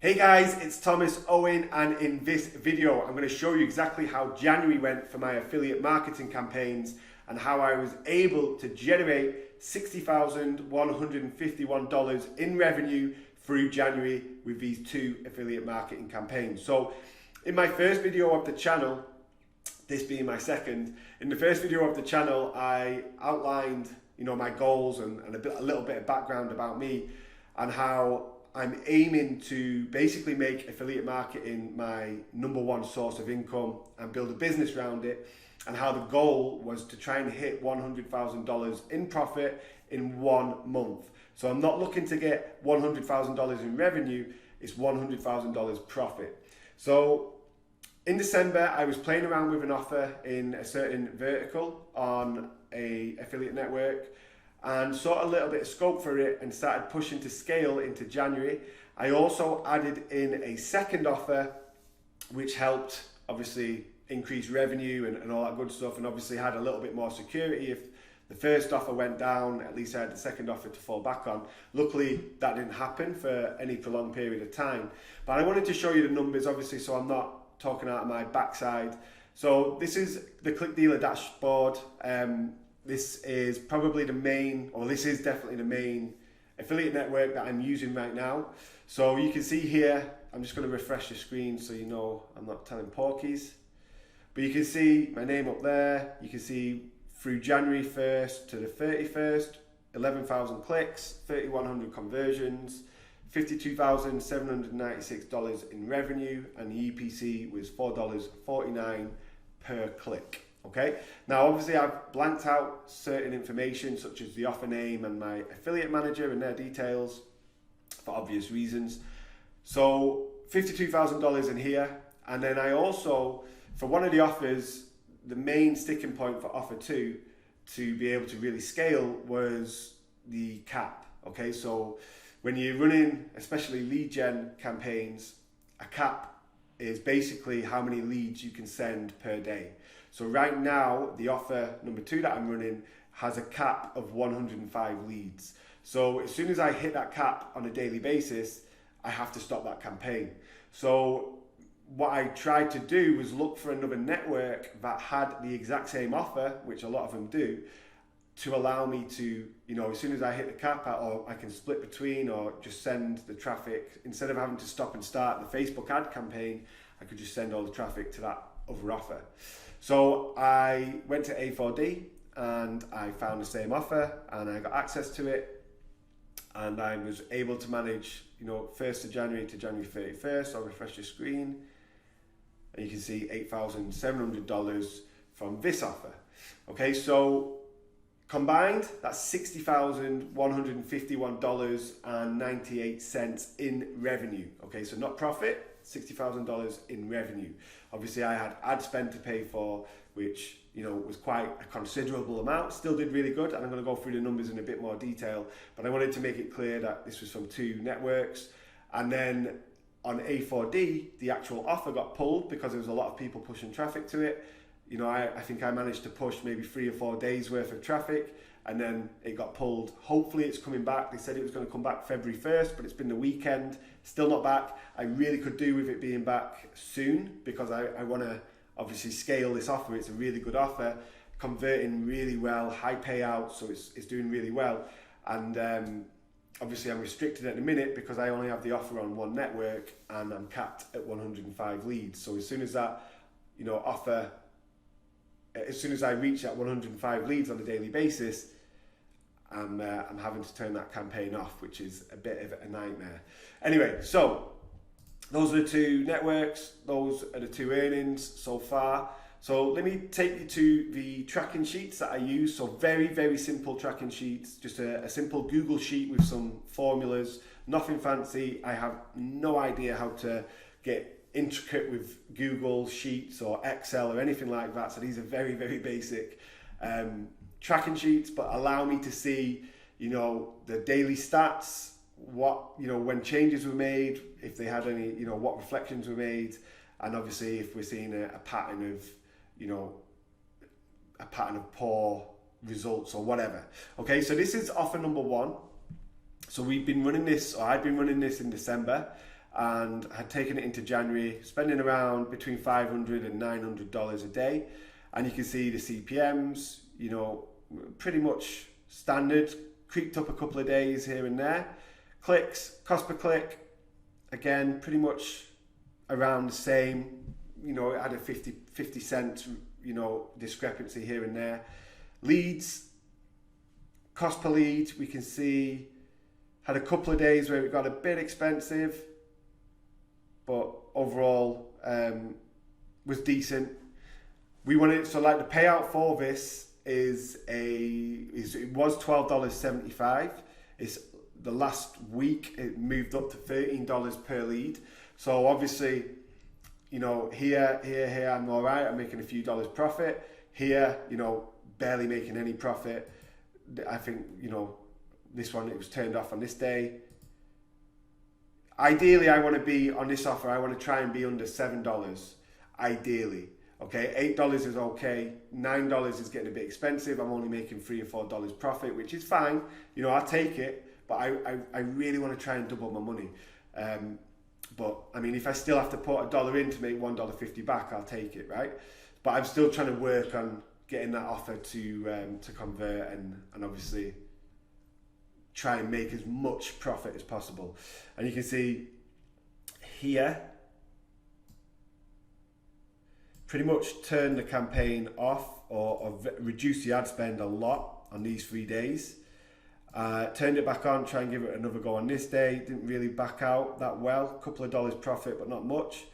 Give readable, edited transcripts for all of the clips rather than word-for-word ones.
Hey guys, it's Thomas Owen, and in this video I'm going to show you exactly how January went for my affiliate marketing campaigns and how I was able to generate $60,151 in revenue through January with these two affiliate marketing campaigns. So in my first video of the channel, this being my second, in the first video of the channel I outlined my goals and a little bit of background about me and how I'm aiming to basically make affiliate marketing my #1 source of income and build a business around it, and how the goal was to try and hit $100,000 in profit in 1 month. So I'm not looking to get $100,000 in revenue, it's $100,000 profit. So in December, I was playing around with an offer in a certain vertical on a affiliate network and saw a little bit of scope for it and started pushing to scale into January. I also added in a second offer, which helped obviously increase revenue and all that good stuff, and obviously had a little bit more security. If the first offer went down, at least I had the second offer to fall back on. Luckily, that didn't happen for any prolonged period of time. But I wanted to show you the numbers, obviously, so I'm not talking out of my backside. So this is the Click Dealer dashboard. This is probably the main, or this is definitely the main affiliate network that I'm using right now. So you can see here, I'm just going to refresh the screen so you know I'm not telling porkies. But you can see my name up there. You can see through January 1st to the 31st, 11,000 clicks, 3,100 conversions, $52,796 in revenue, and the EPC was $4.49 per click. Okay, now obviously I've blanked out certain information such as the offer name and my affiliate manager and their details for obvious reasons. So $52,000 in here, and then I also, for one of the offers, the main sticking point for offer 2 to be able to really scale was the cap. Okay, so when you're running especially lead gen campaigns, a cap is basically how many leads you can send per day. So right now, the offer number 2 that I'm running has a cap of 105 leads. So as soon as I hit that cap on a daily basis, I have to stop that campaign. So what I tried to do was look for another network that had the exact same offer, which a lot of them do, to allow me to, as soon as I hit the cap, or I can split between or just send the traffic. Instead of having to stop and start the Facebook ad campaign, I could just send all the traffic to that other offer. So I went to A4D and I found the same offer and I got access to it, and I was able to manage 1st of January to January 31st. I'll refresh the screen and you can see $8,700 from this offer. Okay, so combined, that's $60,151.98 in revenue. Okay, so not profit, $60,000 in revenue. Obviously, I had ad spend to pay for, which was quite a considerable amount. Still did really good, and I'm going to go through the numbers in a bit more detail. But I wanted to make it clear that this was from 2 networks. And then on A4D, the actual offer got pulled because there was a lot of people pushing traffic to it. I think I managed to push maybe 3 or 4 days worth of traffic, and then it got pulled. Hopefully it's coming back. They said it was going to come back February 1st, but it's been the weekend, still not back. I really could do with it being back soon because I want to obviously scale this offer. It's a really good offer, converting really well, high payout, so it's doing really well. And obviously I'm restricted at the minute because I only have the offer on 1 network and I'm capped at 105 leads. So as soon as that offer, as soon as I reach that 105 leads on a daily basis, I'm having to turn that campaign off, which is a bit of a nightmare. Anyway, so those are the 2 networks. Those are the 2 earnings so far. So let me take you to the tracking sheets that I use. So very, very simple tracking sheets, just a simple Google sheet with some formulas, nothing fancy. I have no idea how to get intricate with Google Sheets or Excel or anything like that. So these are very, very basic tracking sheets, but allow me to see, the daily stats, what, when changes were made, if they had any, what reflections were made, and obviously if we're seeing a pattern of, a pattern of poor results or whatever. Okay, so this is offer number 1. So we've been running this, or I've been running this in December, and had taken it into January, spending around between $500 and $900 a day. And you can see the CPMs, you know, pretty much standard, creeped up a couple of days here and there. Clicks, cost per click, again, pretty much around the same. You know, it had a 50 cent, you know, discrepancy here and there. Leads, cost per lead, we can see, had a couple of days where it got a bit expensive, but overall was decent. We wanted, so like the payout for this it was $12.75. It's the last week it moved up to $13 per lead. So obviously, you know, here I'm all right. I'm making a few dollars profit. Here, you know, barely making any profit. I think, you know, this one, it was turned off on this day. Ideally, I want to be on this offer. I want to try and be under $7. Ideally. Okay, $8 is okay, $9 is getting a bit expensive. I'm only making $3 or $4 profit, which is fine. You know, I'll take it, but I really want to try and double my money. But I mean, if I still have to put $1 in to make $1.50 back, I'll take it, right? But I'm still trying to work on getting that offer to convert and obviously try and make as much profit as possible. And you can see here, pretty much turn the campaign off or reduce the ad spend a lot on these 3 days. Turned it back on, try and give it another go on this day. Didn't really back out that well. A couple of dollars profit, but not much.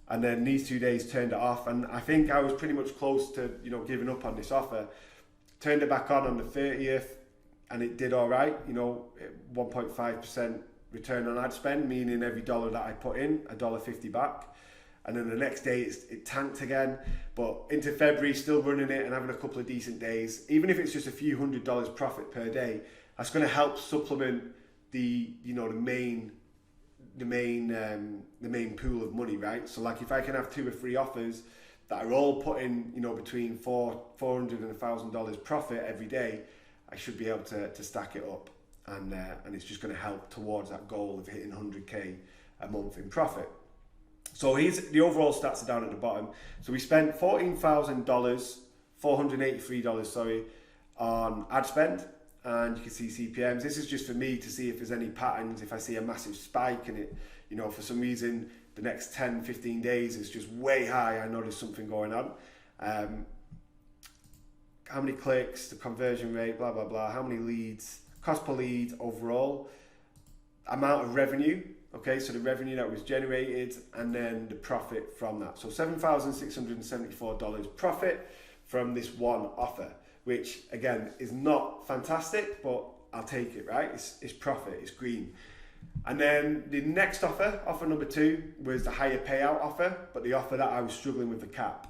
And then these 2 days turned it off. And I think I was pretty much close to, you know, giving up on this offer. Turned it back on the 30th and it did all right. You know, 1.5% return on ad spend, meaning every dollar that I put in, $1.50 back. And then the next day it tanked again, but into February still running it and having a couple of decent days. Even if it's just a few $100 profit per day, that's going to help supplement the, you know, the main pool of money, right? So like if I can have 2 or 3 offers that are all putting, you know, between $400 and $1,000 profit every day, I should be able to stack it up, and it's just going to help towards that goal of hitting 100k a month in profit. So here's the overall stats are down at the bottom. So we spent $483 on ad spend, and you can see CPMs. This is just for me to see if there's any patterns. If I see a massive spike and it, you know, for some reason the next 10, 15 days is just way high, I know there's something going on. How many clicks, the conversion rate, blah, blah, blah, how many leads, cost per lead overall, amount of revenue. Okay, so the revenue that was generated and then the profit from that. So $7,674 profit from this one offer, which again is not fantastic, but I'll take it, right? It's profit, it's green. And then the next offer number 2, was the higher payout offer, but the offer that I was struggling with the cap.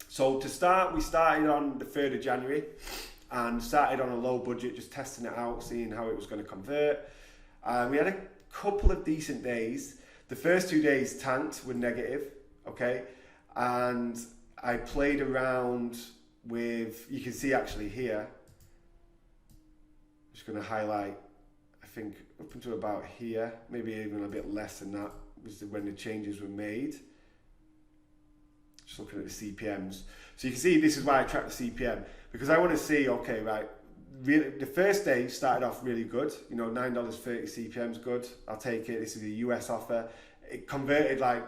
So to start, we started on the 3rd of January and started on a low budget, just testing it out, seeing how it was going to convert. We had a couple of decent days. The first 2 days tanked, were negative, okay? And I played around with, you can see actually here, I'm just going to highlight, I think up until about here, maybe even a bit less than that, was when the changes were made. Just looking at the CPMs. So you can see this is why I track the CPM, because I want to see, okay, right, really, the first day started off really good, you know, $9.30 CPM's good, I'll take it. This is a US offer. It converted like,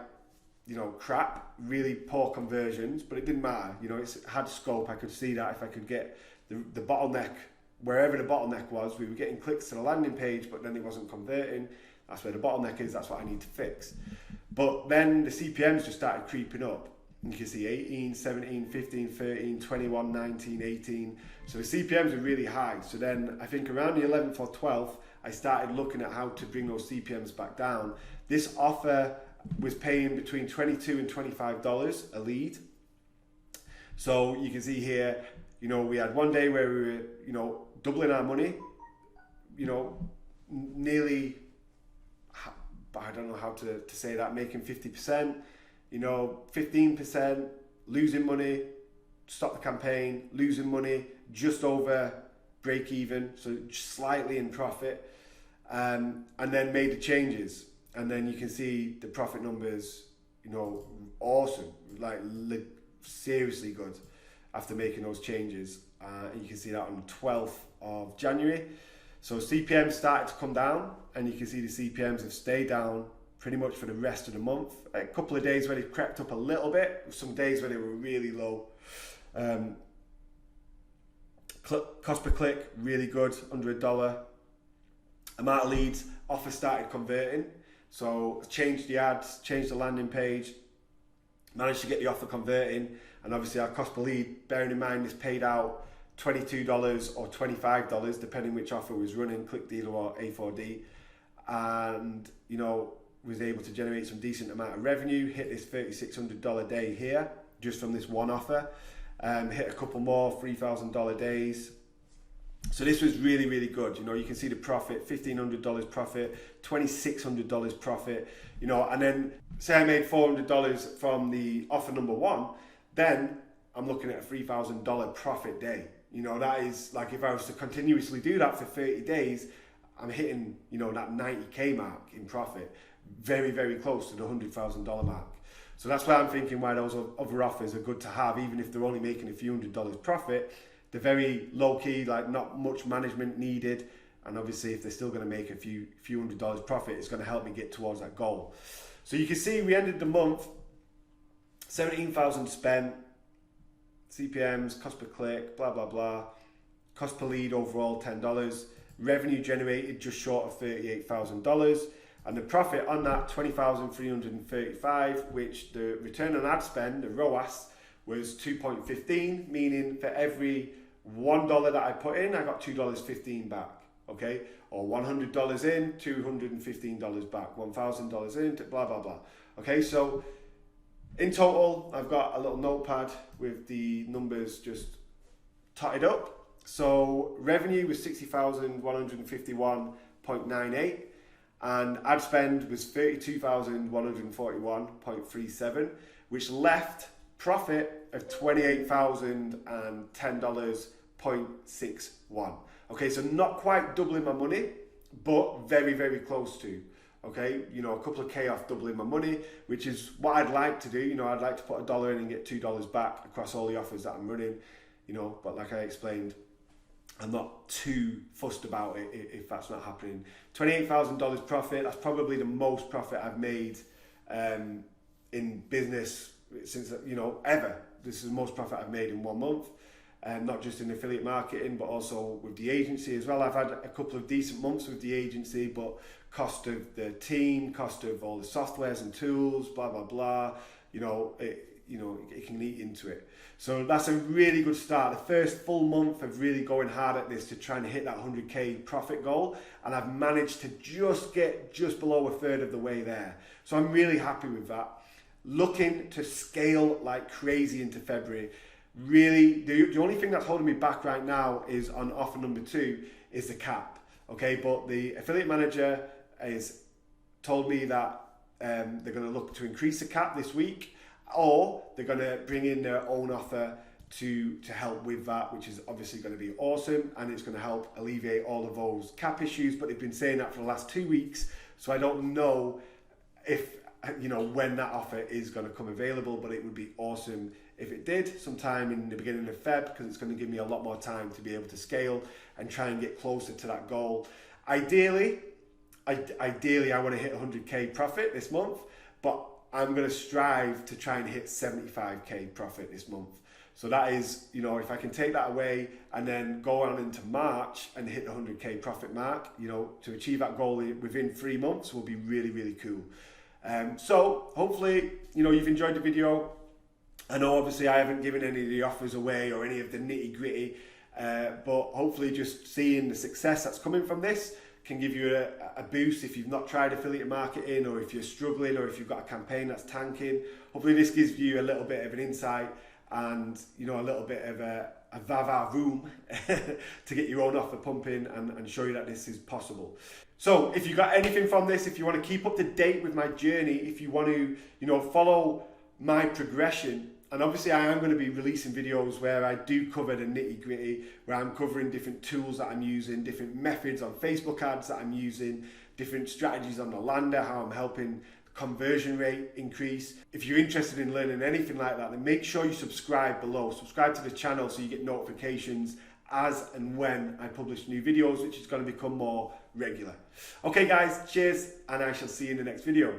you know, crap, really poor conversions, but it didn't matter, you know, it had scope. I could see that if I could get the bottleneck, wherever the bottleneck was, we were getting clicks to the landing page, but then it wasn't converting. That's where the bottleneck is, that's what I need to fix. But then the CPMs just started creeping up. You can see 18, 17, 15, 13, 21, 19, 18. So the CPMs are really high. So then I think around the 11th or 12th, I started looking at how to bring those CPMs back down. This offer was paying between $22 and $25 a lead. So you can see here, you know, we had one day where we were, you know, doubling our money, you know, nearly, I don't know how to say that, making 50%. You know, 15%, losing money, stop the campaign, losing money, just over break even, so just slightly in profit, and then made the changes. and then you can see the profit numbers, you know, awesome, like seriously good after making those changes. And you can see that on the 12th of January. So CPMs started to come down, and you can see the CPMs have stayed down pretty much for the rest of the month. A couple of days where they crept up a little bit, some days where they were really low. Cost per click, really good, under $1. Amount of leads, offers started converting. So changed the ads, changed the landing page, managed to get the offer converting, and obviously our cost per lead, bearing in mind this paid out $22 or $25, depending which offer was running, click dealer or A4D, and you know, was able to generate some decent amount of revenue, hit this $3,600 day here, just from this one offer, hit a couple more $3,000 days. So this was really, really good. You know, you can see the profit, $1,500 profit, $2,600 profit, you know, and then say I made $400 from the offer number one, then I'm looking at a $3,000 profit day. You know, that is like, if I was to continuously do that for 30 days, I'm hitting, you know, that 90K mark in profit, very, very close to the $100,000 mark. So that's why I'm thinking why those other offers are good to have, even if they're only making a few $100s profit. They're very low key, like not much management needed. And obviously if they're still going to make a few $100s profit, it's going to help me get towards that goal. So you can see we ended the month, 17,000 spent, CPMs, cost per click, blah, blah, blah. Cost per lead overall, $10. Revenue generated just short of $38,000. And the profit on that, $20,335, which the return on ad spend, the ROAS, was 2.15, meaning for every $1 that I put in, I got $2.15 back, okay? Or $100 in, $215 back, $1,000 in, blah, blah, blah. Okay, so in total, I've got a little notepad with the numbers just totted up. So revenue was $60,151.98, and ad spend was $32,141.37, which left profit of $28,010.61. Okay, so not quite doubling my money, but very, very close to. Okay, you know, a couple of K off doubling my money, which is what I'd like to do. You know, I'd like to put $1 in and get $2 back across all the offers that I'm running, you know, but like I explained, I'm not too fussed about it if that's not happening. $28,000 profit, that's probably the most profit I've made in business since, you know, ever. This is the most profit I've made in 1 month, and not just in affiliate marketing, but also with the agency as well. I've had a couple of decent months with the agency, but cost of the team, cost of all the softwares and tools, blah, blah, blah, you know, it can eat into it. So that's a really good start. The first full month of really going hard at this to try and hit that 100K profit goal, and I've managed to just get just below a third of the way there. So I'm really happy with that. Looking to scale like crazy into February. Really, the only thing that's holding me back right now is on offer number 2 is the cap. Okay, but the affiliate manager has told me that they're going to look to increase the cap this week, or they're going to bring in their own offer to help with that, which is obviously going to be awesome, and it's going to help alleviate all of those cap issues. But they've been saying that for the last 2 weeks, so I don't know if, you know, when that offer is going to come available, but it would be awesome if it did sometime in the beginning of Feb, because it's going to give me a lot more time to be able to scale and try and get closer to that goal. Ideally, I want to hit 100K profit this month, but I'm going to strive to try and hit 75K profit this month. So that is, you know, if I can take that away and then go on into March and hit the 100K profit mark, you know, to achieve that goal within 3 months will be really, really cool. So hopefully, you know, you've enjoyed the video. I know obviously I haven't given any of the offers away or any of the nitty gritty, but hopefully just seeing the success that's coming from this can give you a boost if you've not tried affiliate marketing, or if you're struggling, or if you've got a campaign that's tanking. Hopefully this gives you a little bit of an insight and, you know, a little bit of a va-va room to get your own offer pumping and show you that this is possible. So if you got anything from this, if you want to keep up to date with my journey, if you want to, you know, follow my progression, and obviously I am going to be releasing videos where I do cover the nitty gritty, where I'm covering different tools that I'm using, different methods on Facebook ads that I'm using different strategies on the lander, how I'm helping conversion rate increase. If you're interested in learning anything like that, then make sure you subscribe below. Subscribe to the channel so you get notifications as and when I publish new videos, which is going to become more regular. Okay guys, cheers, and I shall see you in the next video.